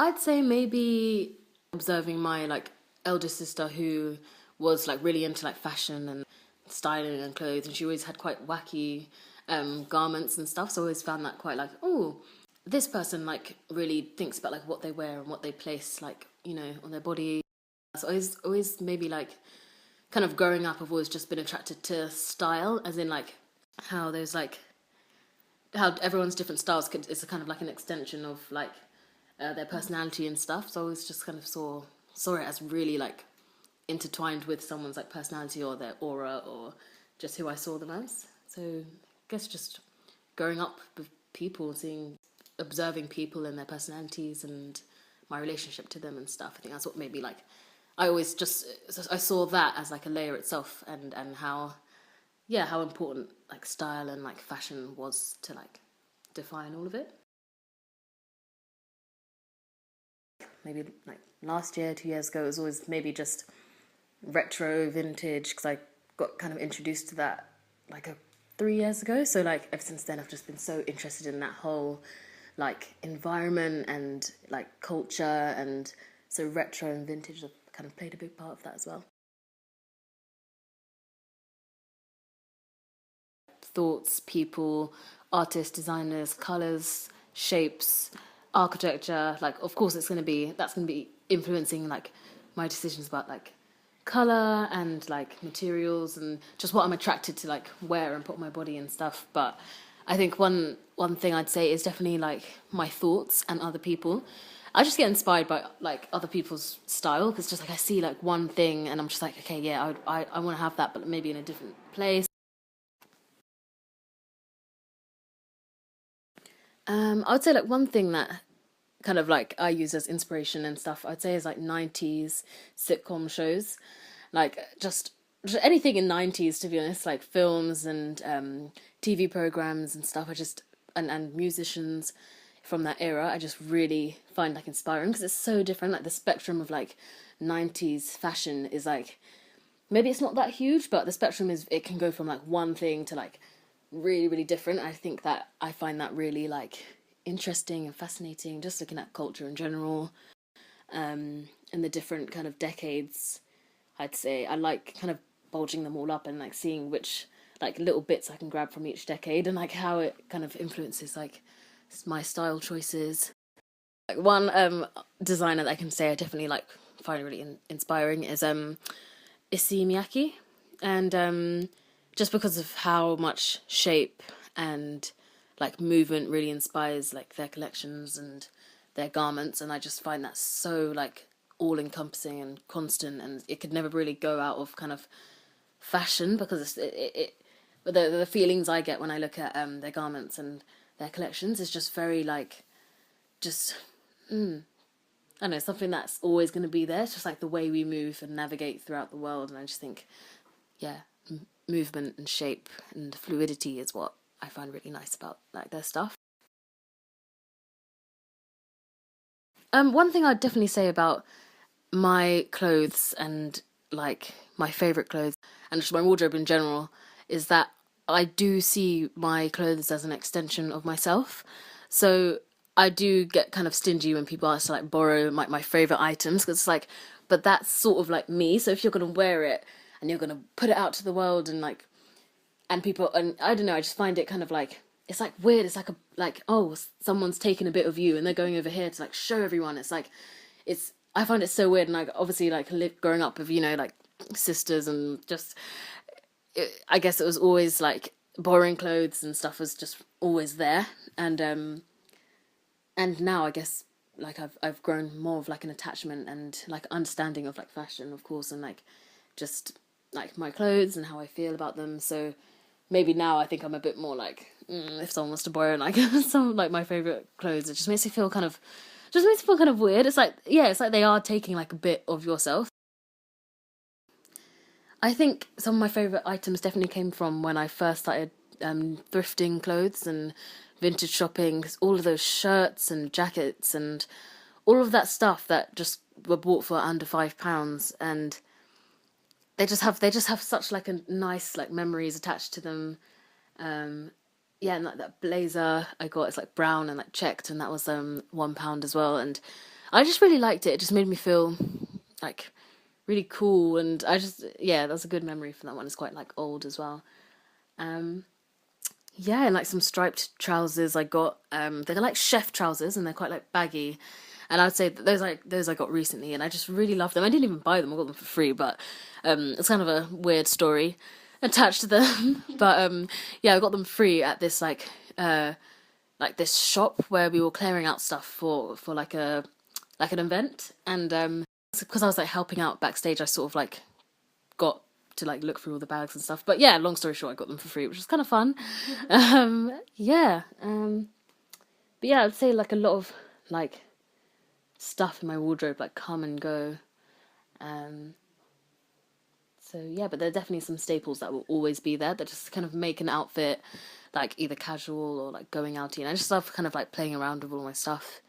I'd say maybe observing my like elder sister who was like really into like fashion and styling and clothes, and she always had quite wacky garments and stuff. So I always found that quite like, oh, this person like really thinks about like what they wear and what they place like, you know, on their body. So always maybe like kind of growing up, I've always just been attracted to style, as in like how there's like how everyone's different styles is kind of like an extension of like their personality and stuff. So I always just kind of saw it as really like intertwined with someone's like personality or their aura or just who I saw them as. So I guess just growing up with people, observing people and their personalities and my relationship to them and stuff. I think that's what made me like. I saw that as like a layer itself, and how important like style and like fashion was to like define all of it. Maybe like last year, 2 years ago, it was always maybe just retro vintage because I got kind of introduced to that like 3 years ago. So like ever since then, I've just been so interested in that whole like environment and like culture, and so retro and vintage have kind of played a big part of that as well. Thoughts, people, artists, designers, colors, shapes, architecture. Like, of course, that's going to be influencing like my decisions about like color and like materials and just what I'm attracted to like wear and put on my body and stuff. But I think one thing I'd say is definitely like my thoughts and other people. I just get inspired by like other people's style because just like I see like one thing and I'm just like, okay, yeah, I want to have that, but maybe in a different place. I would say like one thing that kind of like I use as inspiration and stuff, I'd say is like 90s sitcom shows. Like just anything in 90s to be honest, like films and TV programs and stuff. And musicians from that era, I just really find like inspiring because it's so different. Like the spectrum of like 90s fashion is like maybe it's not that huge, but the spectrum is it can go from like one thing to like really really different. I think that I find that really like interesting and fascinating, just looking at culture in general, and the different kind of decades. I'd say I like kind of bulging them all up and like seeing which like little bits I can grab from each decade and like how it kind of influences like my style choices. Like one designer that I can say I definitely like find really inspiring is Issey Miyake, and just because of how much shape and like movement really inspires like their collections and their garments, and I just find that so like all encompassing and constant, and it could never really go out of kind of fashion because but the feelings I get when I look at their garments and their collections is just very like just I don't know, something that's always going to be there. It's just like the way we move and navigate throughout the world, and I just think yeah, movement and shape and fluidity is what I find really nice about like their stuff. One thing I'd definitely say about my clothes and like my favorite clothes and just my wardrobe in general is that I do see my clothes as an extension of myself. So I do get kind of stingy when people ask to like borrow my favorite items because it's like, but that's sort of like me. So if you're gonna wear it and you're gonna put it out to the world and like and people and I don't know, I just find it kind of like it's like weird. It's like a like oh someone's taken a bit of you and they're going over here to like show everyone. It's like it's I find it so weird, and like obviously like growing up with like sisters and just I guess it was always like borrowing clothes and stuff was just always there, and now I guess like I've grown more of like an attachment and like understanding of like fashion, of course, and like just like my clothes and how I feel about them. So maybe now I think I'm a bit more like if someone wants to borrow like some like my favorite clothes, it just makes me feel kind of weird. It's like yeah, it's like they are taking like a bit of yourself. I think some of my favorite items definitely came from when I first started thrifting clothes and vintage shopping. 'Cause all of those shirts and jackets and all of that stuff that just were bought for under £5, and they just have such like a nice like memories attached to them. Yeah, and like that blazer I got, it's like brown and like checked, and that was £1 as well. And I just really liked it. It just made me feel like really cool, and I just, yeah, that's a good memory for that one. It's quite like old as well. Um, yeah, and like some striped trousers I got. They're like chef trousers, and they're quite like baggy. And I'd say that those I got recently, and I just really love them. I didn't even buy them; I got them for free. But it's kind of a weird story attached to them. But yeah, I got them free at this like this shop where we were clearing out stuff for like an event, and because I was like helping out backstage, I sort of like got to like look through all the bags and stuff. But yeah, long story short, I got them for free, which was kind of fun. Yeah, but yeah, I'd say like a lot of like stuff in my wardrobe like come and go. Um, so yeah, but there are definitely some staples that will always be there that just kind of make an outfit like either casual or like going out. I just love kind of like playing around with all my stuff.